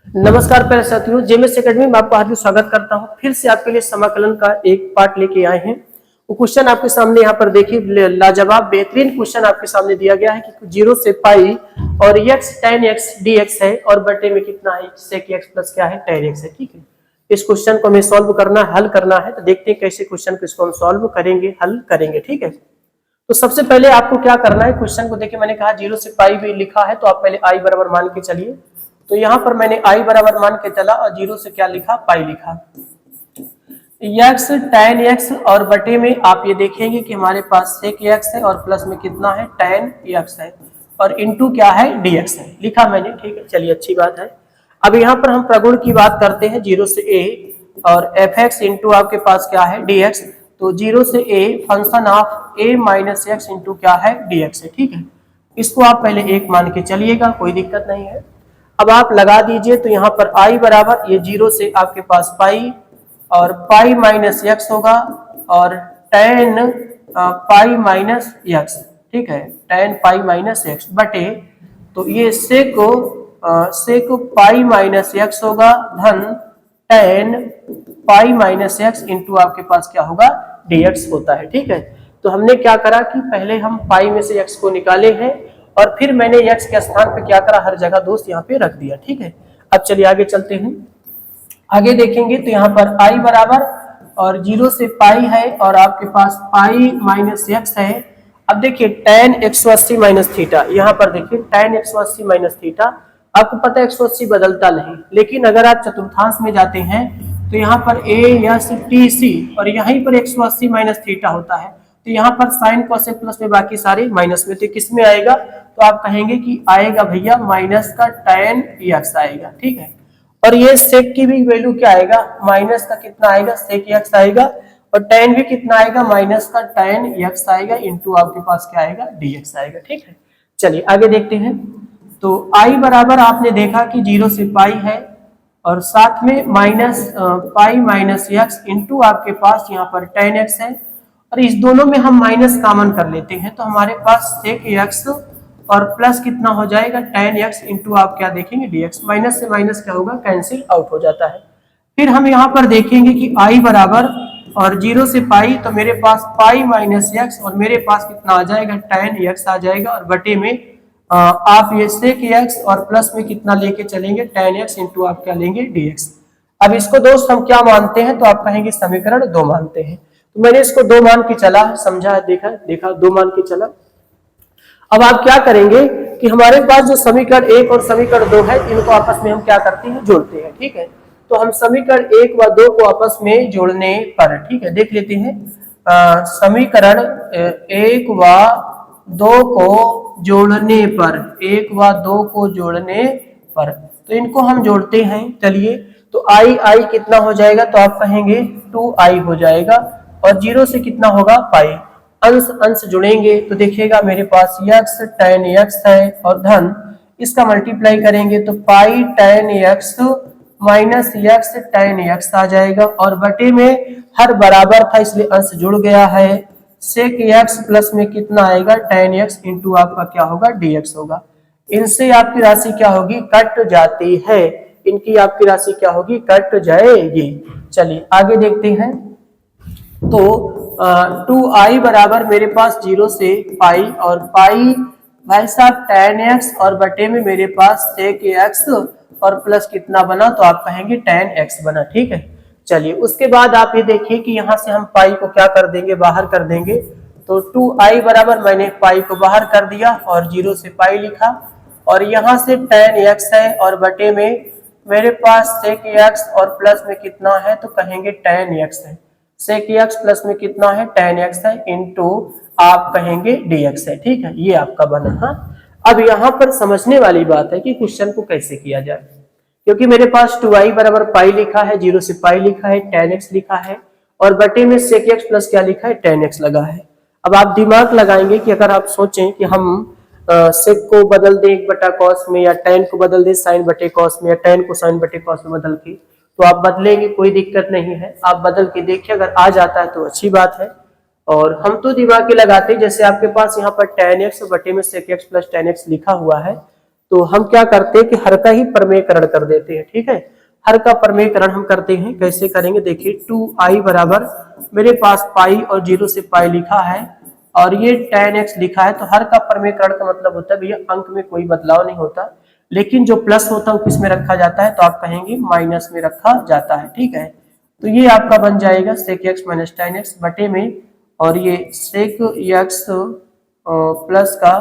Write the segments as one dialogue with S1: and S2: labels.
S1: नमस्कार प्यारे साथियों, जेएमएस एकेडमी में आपका हार्दिक स्वागत करता हूं। फिर से आपके लिए समाकलन का एक पार्ट लेके आए हैं। वो क्वेश्चन आपके सामने यहाँ पर देखिए, लाजवाब बेहतरीन क्वेश्चन आपके सामने दिया गया है कि 0 से पाई और x tan x dx है और बटे में कितना है sec x प्लस क्या है tan x है। ठीक है, इस क्वेश्चन को हमें सॉल्व करना हल करना है। तो देखते हैं कैसे क्वेश्चन को इसको हम सॉल्व करेंगे, हल करेंगे। ठीक है, तो सबसे पहले आपको क्या करना है, क्वेश्चन को देखिए मैंने कहा 0 से पाई भी लिखा है तो आप पहले i बराबर मान के चलिए। तो यहाँ पर मैंने i बराबर मान के चला और 0 से क्या लिखा, पाई लिखा। x tan x और बटे में आप ये देखेंगे कि हमारे पास sec x है और प्लस में कितना है tan x है और इनटू क्या है dx है, लिखा मैंने। ठीक है, चलिए अच्छी बात है। अब यहाँ पर हम प्रगुण की बात करते हैं 0 से a और fx इंटू आपके पास क्या है dx। तो 0 से a function of a minus x into क्या है dx है। ठीक है, इसको आप पहले एक मान के चलिएगा, कोई दिक्कत नहीं है। अब आप लगा दीजिए तो यहाँ पर i बराबर ये 0 से आपके पास पाई और पाई माइनस एक्स होगा और tan पाई माइनस एक्स। ठीक है, tan पाई माइनस एक्स बटे तो ये सेक पाई माइनस एक्स होगा धन tan pi minus x into आपके पास क्या होगा dx होता है। ठीक है, तो हमने क्या करा कि पहले हम पाई में से x को निकाले हैं और फिर मैंने x के स्थान पे क्या करा, हर जगह दोस्त यहाँ पे रख दिया। ठीक है, अब चलिए आगे चलते हैं। आगे देखेंगे तो यहाँ पर i बराबर और 0 से पाई है और आपके पास पाई माइनस एक्स है। अब देखिए tan 180 माइनस थीटा, यहाँ पर देखिए tan 180 माइनस थीटा, आपको पता है 180 बदलता नहीं, लेकिन अगर आप चतुर्थांश में जाते हैं तो यहाँ पर ASTC और यहीं पर 180 माइनस थीटा होता है। तो यहाँ पर साइन कोसेक प्लस में बाकी सारे माइनस में, तो किस में आएगा, तो आप कहेंगे कि आएगा भैया माइनस का tan x आएगा। ठीक है, और ये सेक की भी वैल्यू क्या आएगा, माइनस का कितना आएगा सेक x आएगा और tan भी कितना आएगा, माइनस का tan x आएगा इंटू आपके पास क्या आएगा dx आएगा। ठीक है, चलिए आगे देखते हैं। तो i बराबर आपने देखा कि 0 से पाई है और साथ में minus pi minus x into आपके पास यहाँ पर tan x है और इस दोनों में हम माइनस कॉमन कर लेते हैं तो हमारे पास sec x और प्लस कितना हो जाएगा tan x इंटू आप क्या देखेंगे dx। माइनस से माइनस क्या होगा, कैंसिल आउट हो जाता है। फिर हम यहाँ पर देखेंगे कि i बराबर और 0 से पाई तो मेरे पास पाई माइनस एक्स और मेरे पास कितना आ जाएगा tan x आ जाएगा और बटे में आप ये sec x और प्लस में कितना लेके चलेंगे tan x इंटू आप क्या लेंगे dx। अब इसको दोस्त हम क्या मानते हैं, तो आप कहेंगे समीकरण 2 मानते हैं। तो मैंने इसको 2 मान के चला, समझा, देखा 2 मान के चला। अब आप क्या करेंगे कि हमारे पास जो समीकरण 1 और समीकरण 2 है इनको आपस में हम क्या करते हैं, जोड़ते हैं। ठीक है, तो हम समीकरण 1 व 2 को आपस में जोड़ने पर, ठीक है, देख लेते हैं। समीकरण 1 व 2 को जोड़ने पर, 1 व 2 को जोड़ने पर, तो इनको हम जोड़ते हैं। चलिए, तो आई कितना हो जाएगा, तो आप कहेंगे 2i हो जाएगा और 0 से कितना होगा पाई, अंश अंश जुड़ेंगे तो देखिएगा मेरे पास x tan x है और धन इसका मल्टीप्लाई करेंगे तो पाई tan x minus x tan x आ जाएगा और बटे में हर बराबर था इसलिए अंश जुड़ गया है। sec x प्लस में कितना आएगा tan x इंटू आपका क्या होगा dx होगा। इनसे आपकी राशि क्या होगी, कट जाती है, इनकी आपकी राशि क्या होगी, कट जाएगी। चलिए आगे देखते हैं। तो 2i बराबर मेरे पास 0 से पाई और पाई भाई साहब tan x और बटे में मेरे पास sec x और प्लस कितना बना, तो आप कहेंगे tan x बना। ठीक है, चलिए उसके बाद आप ये देखिए कि यहाँ से हम पाई को क्या कर देंगे, बाहर कर देंगे। तो 2i बराबर मैंने पाई को बाहर कर दिया और 0 से पाई लिखा और यहाँ से tan x है और बटे में मेरे पास sec x और प्लस में कितना है, तो कहेंगे tan x है। sec x प्लस में कितना है, tan x है इंटू आप कहेंगे dx है। ठीक है, ये आपका बना। हाँ, अब यहाँ पर समझने वाली बात है कि क्वेश्चन को कैसे किया जाए, क्योंकि मेरे पास 2i बराबर पाई लिखा है, 0 से पाई लिखा है, tan x लिखा है और बटे में sec x प्लस क्या लिखा है, tan x लगा है। अब आप दिमाग लगाएंगे कि अगर आप सोचें कि हम sec को बदल दें 1 बटा cos में या tan को बदल दें sin बटे cos में या tan को sin बटे cos में बदल के, तो आप बदलेंगे, कोई दिक्कत नहीं है, आप बदल के देखिए, अगर आ जाता है तो अच्छी बात है। और हम तो दिमाग के लगाते हैं, जैसे आपके पास यहाँ पर tan x बटे में sec x plus tan x लिखा हुआ है तो हम क्या करते हैं कि हर का ही प्रमेयकरण कर देते हैं, ठीक है। हर का प्रमेयकरण हम करते हैं, कैसे करेंगे देखिए 2i बराबर मेरे पास पाई और 0 से पाई लिखा है और ये tan x लिखा है, तो हर का प्रमेयकरण का मतलब होता है भैया अंक में कोई बदलाव नहीं होता, लेकिन जो प्लस होता है वो किस में रखा जाता है, तो आप कहेंगे माइनस में रखा जाता है, ठीक है। तो ये आपका बन जाएगा sec x minus tan x बटे में, और ये sec x प्लस का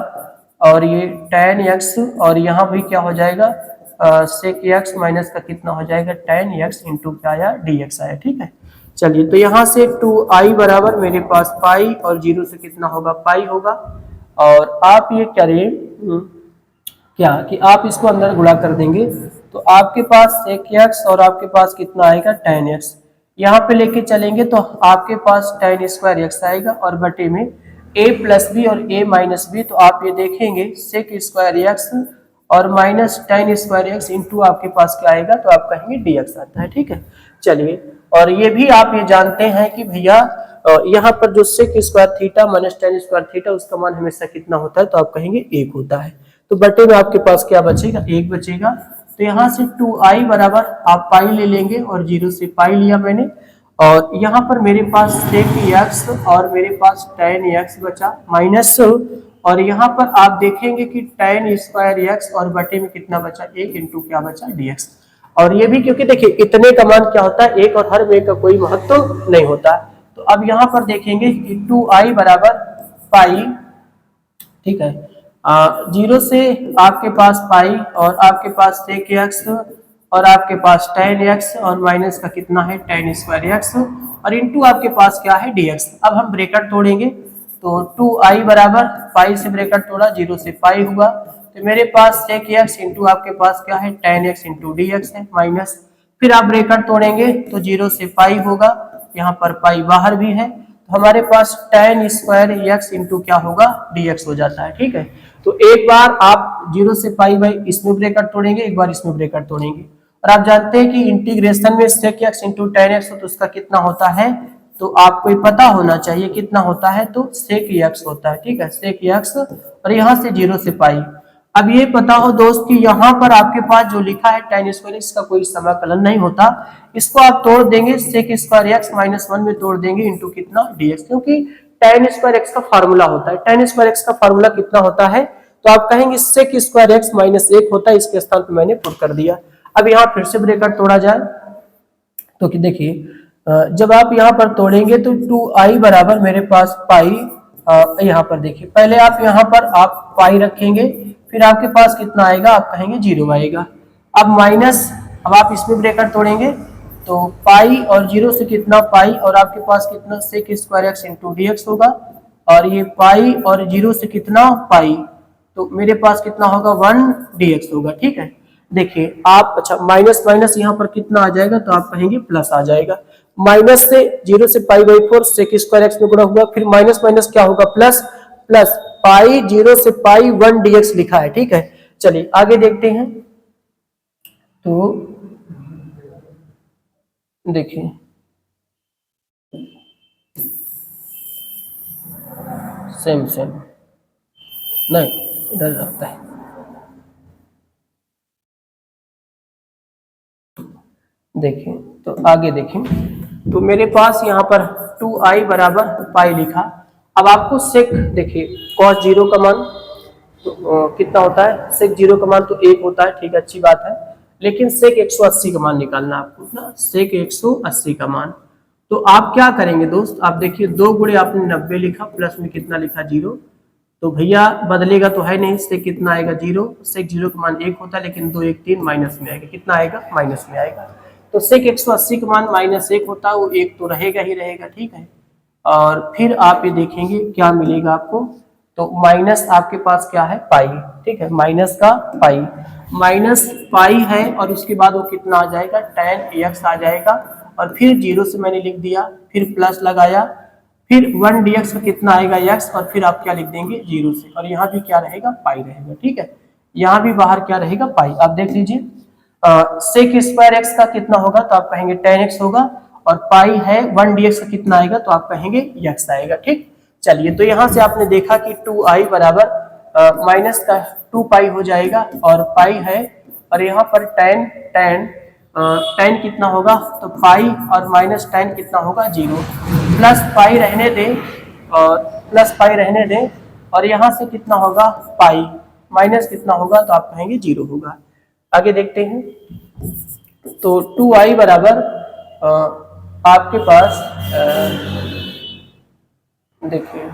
S1: और ये tan x, और यहाँ भी क्या हो जाएगा sec x माइनस का कितना हो जाएगा tan x इंटू क्या आया dx आया, ठीक है। चलिए तो यहाँ से 2i बराबर मेरे पास पाई और 0 से कितना होगा पाई होगा, और आप ये करिए क्या कि आप इसको अंदर गुणा कर देंगे तो आपके पास sec x और आपके पास कितना आएगा tan x, यहाँ पे लेके चलेंगे तो आपके पास tan स्क्वायर x आएगा और बटे में a प्लस बी और a माइनस बी, तो आप ये देखेंगे sec स्क्वायर x और minus tan square x into आपके पास क्या आएगा, तो आप कहेंगे dx आता है, ठीक है। चलिए, और ये भी आप ये जानते हैं कि भैया यहाँ पर जो sec square theta minus tan square theta उसका मान हमेशा कितना होता है, तो आप कहेंगे 1 होता है, तो बटे में आपके पास क्या बचेगा 1 बचेगा। तो यहाँ से 2i बराबर आप पाई ले लेंगे और 0 से पाई लिया मैंने, और यहाँ पर मेरे पास sec x और मेरे पास tan x बचा माइनस, और यहाँ पर आप देखेंगे कि tan स्क्वायर x और बटे में कितना बचा 1 इंटू क्या बचा dx, और ये भी क्योंकि देखिए इतने का मान क्या होता है 1 और हर में का कोई महत्व नहीं होता। तो अब यहाँ पर देखेंगे कि 2i बराबर पाई, ठीक है, 0 से आपके पास पाई और आपके पास sec x और आपके पास tan x और माइनस का कितना है tan स्क्वायर x और इंटू आपके पास क्या है dx। अब हम ब्रैकेट तोड़ेंगे तो 2i बराबर पाई से ब्रैकेट तोड़ा 0 से पाई हुआ, तो मेरे पास sec x इंटू आपके पास क्या है tan x इंटू dx है माइनस, फिर आप ब्रैकेट तोड़ेंगे तो 0 से पाई होगा, यहाँ पर पाई बाहर भी है, तो हमारे पास tan स्क्वायर x इंटू क्या होगा dx हो जाता है, ठीक है। तो एक बार आप 0 से पाई बाई इसमें ब्रैकेट तोड़ेंगे, एक बार इसमें ब्रैकेट तोड़ेंगे, और आप जानते हैं कि इंटीग्रेशन में sec x into tan x हो तो उसका कितना होता है, तो आपको ये पता होना चाहिए कितना होता है, तो sec x होता है, ठीक है, sec x, और यहाँ से 0 से पाई। अब ये पता हो दोस्त कि यहाँ पर आपके पास जो लिखा है tan स्क्वायर x का कोई समाकलन नहीं होता, इसको आप तोड़ देंगे sec स्क्वायर x माइनस 1 में तोड़ देंगे इंटू कितना dx, क्योंकि tan स्क्वायर x का फार्मूला होता है, tan स्क्वायर x का फार्मूला कितना होता है, तो आप कहेंगे sec स्क्वायर x माइनस 1 होता है, इसके स्थान पर मैंने पुट कर दिया। अब यहाँ फिर से ब्रैकेट तोड़ा जाए तो कि देखिए जब आप यहाँ पर तोड़ेंगे तो 2i बराबर मेरे पास पाई, यहाँ पर देखिए पहले आप यहाँ पर आप पाई रखेंगे, फिर आपके पास कितना आएगा, आप कहेंगे 0 आएगा। अब माइनस, अब आप इसमें ब्रैकेट तोड़ेंगे तो पाई और 0 से कितना पाई, और आपके पास कितना sec square x into dx होगा, और ये पाई और 0 से कितना पाई, तो मेरे पास कितना होगा 1 dx होगा, ठीक है। देखिए आप अच्छा माइनस माइनस यहाँ पर कितना आ जाएगा, तो आप कहेंगे प्लस आ जाएगा, माइनस से 0 से pi by 4 sec square x में गुणा हुआ, फिर माइनस माइनस क्या होगा प्लस, प्लस पाई 0 से पाई 1 dx लिखा है, ठीक है। चलिए आगे देखते हैं, तो देखिए सेम सेम नहीं इधर रखता है, देखिए तो आगे देखें तो मेरे पास यहाँ पर 2i बराबर पाई लिखा। अब आपको सेक देखिए cos 0 का मान तो कितना होता है, सेक 0 का मान तो 1 होता है, ठीक है, अच्छी बात है, लेकिन सेक 180 का मान निकालना आपको ना, सेक 180 का मान। तो आप क्या करेंगे दोस्त, आप देखिए 2 गुणे आपने 90 लिखा, प्लस में कितना लिखा 0, तो भैया बदलेगा तो है नहीं, सेक कितना आएगा 0, सेक 0 का मान 1 होता है, लेकिन 2 1 3 माइनस में आएगा, कितना आएगा माइनस में आएगा, तो सेक 180 का मान माइनस 1 होता है, वो 1 तो रहेगा ही रहेगा, ठीक है। और फिर आप ये देखेंगे क्या मिलेगा आपको, तो माइनस आपके पास क्या है पाई, ठीक है, माइनस का पाई, माइनस पाई है, और उसके बाद वो कितना आ जाएगा tan x आ जाएगा, और फिर 0 से मैंने लिख दिया, फिर प्लस लगाया, फिर 1 dx का कितना आएगा x, और फिर आप क्या लिख देंगे 0 से, और यहाँ भी क्या रहेगा पाई रहेगा, ठीक है, यहाँ भी बाहर क्या रहेगा पाई। आप देख लीजिए सेक स्क्वायर x का कितना होगा, तो आप कहेंगे tan x होगा, और पाई है 1 dx का कितना आएगा, तो आप कहेंगे x आएगा, ठीक। चलिए तो यहाँ से आपने देखा कि 2i बराबर माइनस का 2 पाई हो जाएगा और पाई है, और यहाँ पर tan कितना होगा, तो पाई और माइनस tan कितना होगा 0, प्लस पाई रहने दें और यहाँ से कितना होगा पाई, माइनस कितना होगा, तो आप कहेंगे 0 होगा। आगे देखते हैं, तो 2i बराबर आपके पास देखिए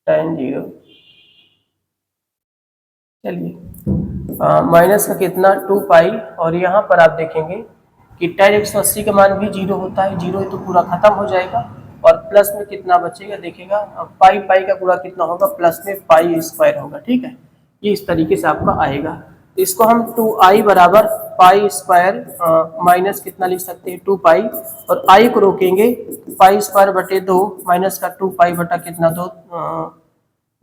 S1: tan 0, चलिए माइनस का कितना 2 पाई, और यहाँ पर आप देखेंगे कि tan 180 का मान भी 0 होता है, 0 है तो पूरा खत्म हो जाएगा, और प्लस में कितना बचेगा देखिएगा, पाई का गुणा कितना होगा, प्लस में पाई स्क्वायर होगा। ठीक है, ये इस तरीके से आपका आएगा। इसको हम 2i बराबर पाई स्क्वायर माइनस कितना लिख सकते हैं 2 पाई, और i को रोकेंगे, पाई स्क्वायर बटे 2 माइनस का 2 पाई बटा कितना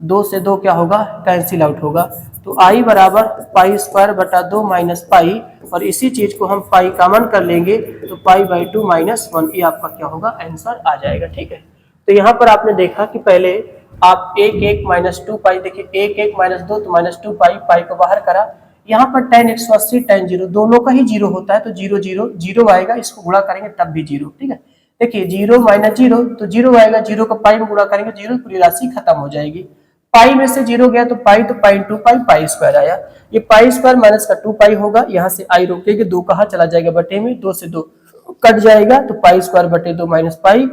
S1: 2 से 2 क्या होगा, कैंसिल आउट होगा, तो i बराबर पाई स्क्वायर बटा 2 माइनस पाई, और इसी चीज को हम पाई कॉमन कर लेंगे तो पाई बाई 2 माइनस 1, ये आपका क्या होगा, आंसर आ जाएगा। ठीक है, तो यहाँ पर आपने देखा कि पहले आप 1 माइनस 2 पाई, देखिए 1 माइनस 2 तो माइनस 2 पाई को बाहर करा, यहाँ पर tan 180 tan 0 दोनों का ही 0 होता है, तो 0 आएगा, इसको गुणा करेंगे तब भी 0। ठीक है, देखिए 0 माइनस 0 तो 0 आएगा, 0 को पाई में गुणा करेंगे 0, पूरी राशि खत्म हो जाएगी। पाई में से 0 गया तो पाई, तो पाई 2 पाई स्क्वायर आया, ये पाई स्क्वायर माइनस का 2 पाई होगा, यहाँ से आई रोकेंगे, 2 कहाँ चला जाएगा बटे में, 2 से 2 कट जाएगा, तो पाई स्क्वायर बटे 2 माइनस पाई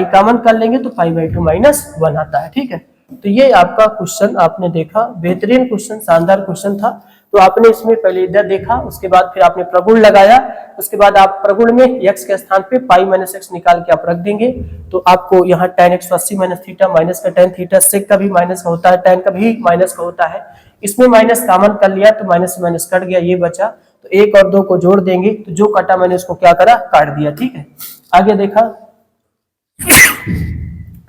S1: कॉमन कर लेंगे तो पाई बाई 2 माइनस 1 आता है। ठीक है, तो ये आपका क्वेश्चन आपने देखा, बेहतरीन क्वेश्चन, शानदार क्वेश्चन था। तो आपने इसमें पहले इधर देखा, उसके बाद फिर आपने प्रगुण लगाया, उसके बाद आप प्रगुण में x के स्थान पे पाई माइनस x निकाल के आप रख देंगे, तो आपको यहाँ tan 180 माइनस थीटा, माइनस का tan थीटा, सेक का भी माइनस का होता है, tan का भी माइनस का होता है, इसमें माइनस कॉमन कर लिया तो माइनस से माइनस कट गया, ये बचा, तो 1 और 2 को जोड़ देंगे, तो जो कटा मैंने उसको क्या करा, काट दिया। ठीक है, आगे देखा,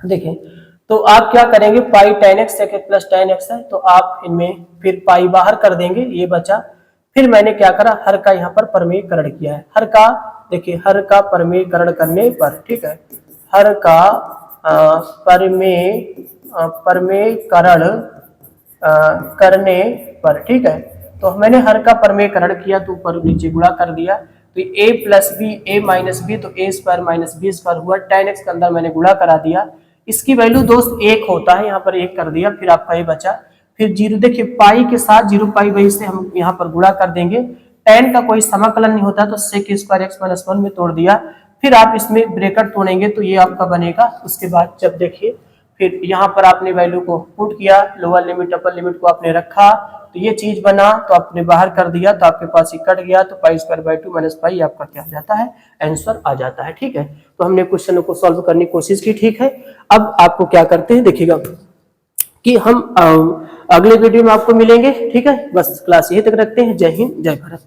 S1: देखें तो आप क्या करेंगे, पाई tan x plus tan x है, तो आप इनमें फिर पाई बाहर कर देंगे, ये बचा, फिर मैंने क्या करा, हर का यहाँ पर परमेयकरण किया है, हर का, देखिए हर का परमेयकरण करने पर, ठीक है, हर का परमेयकरण करने पर, ठीक है, तो मैंने हर का परमेयकरण किया तो ऊपर नीचे गुणा कर दिया, तो a plus B, a minus B, तो a square minus B square हुआ, tan x के अंदर मैंने गुणा करा दिया, इसकी वैल्यू दोस्त 1 होता है, यहाँ पर 1 कर दिया, फिर आपका ये बचा, फिर 0, देखिए पाई के साथ 0 पाई वही से हम यहाँ पर गुणा कर देंगे, tan का कोई समाकलन नहीं होता, तो sec स्क्वायर x माइनस 1 में तोड़ दिया, फिर आप इसमें ब्रैकेट तोड़ेंगे तो ये आपका बनेगा। उसके बाद जब देखिए फिर यहाँ पर आपने वैल्यू को पुट किया, लोअर लिमिट अपर लिमिट को आपने रखा, तो ये चीज बना, तो आपने बाहर कर दिया, तो आपके पास ये कट गया, तो pi square by 2 minus pi आपका क्या आ जाता है, आंसर आ जाता है। ठीक है, तो हमने क्वेश्चन को सॉल्व करने की कोशिश की। ठीक है, अब आपको क्या करते हैं देखिएगा कि हम अगले वीडियो में आपको मिलेंगे। ठीक है, बस क्लास यही तक रखते हैं। जय हिंद, जय भारत।